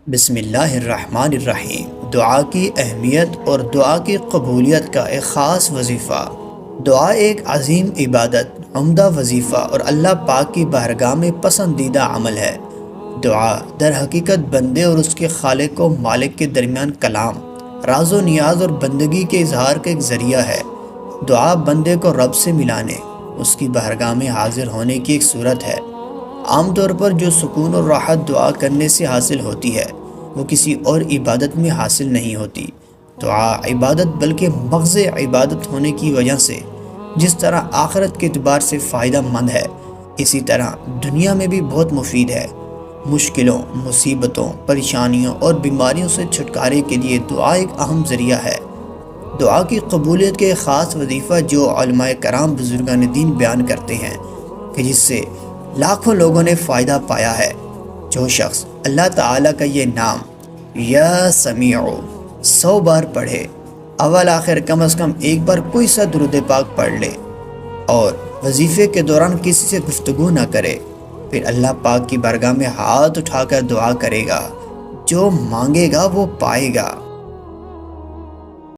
بسم اللہ الرحمن الرحیم۔ دعا کی اہمیت اور دعا کی قبولیت کا ایک خاص وظیفہ۔ دعا ایک عظیم عبادت، عمدہ وظیفہ اور اللہ پاک کی بارگاہ میں پسندیدہ عمل ہے۔ دعا در حقیقت بندے اور اس کے خالق و مالک کے درمیان کلام، راز و نیاز اور بندگی کے اظہار کا ایک ذریعہ ہے۔ دعا بندے کو رب سے ملانے، اس کی بارگاہ میں حاضر ہونے کی ایک صورت ہے۔ عام طور پر جو سکون اور راحت دعا کرنے سے حاصل ہوتی ہے وہ کسی اور عبادت میں حاصل نہیں ہوتی۔ دعا عبادت بلکہ مغز عبادت ہونے کی وجہ سے جس طرح آخرت کے اعتبار سے فائدہ مند ہے، اسی طرح دنیا میں بھی بہت مفید ہے۔ مشکلوں، مصیبتوں، پریشانیوں اور بیماریوں سے چھٹکارے کے لیے دعا ایک اہم ذریعہ ہے۔ دعا کی قبولیت کے ایک خاص وظیفہ جو علماء کرام بزرگان دین بیان کرتے ہیں کہ جس سے لاکھوں لوگوں نے فائدہ پایا ہے۔ جو شخص اللہ تعالیٰ کا یہ نام یا سمیع 100 بار پڑھے، اول آخر کم از کم ایک بار کوئی سا درود پاک پڑھ لے اور وظیفے کے دوران کسی سے گفتگو نہ کرے، پھر اللہ پاک کی بارگاہ میں ہاتھ اٹھا کر دعا کرے گا، جو مانگے گا وہ پائے گا۔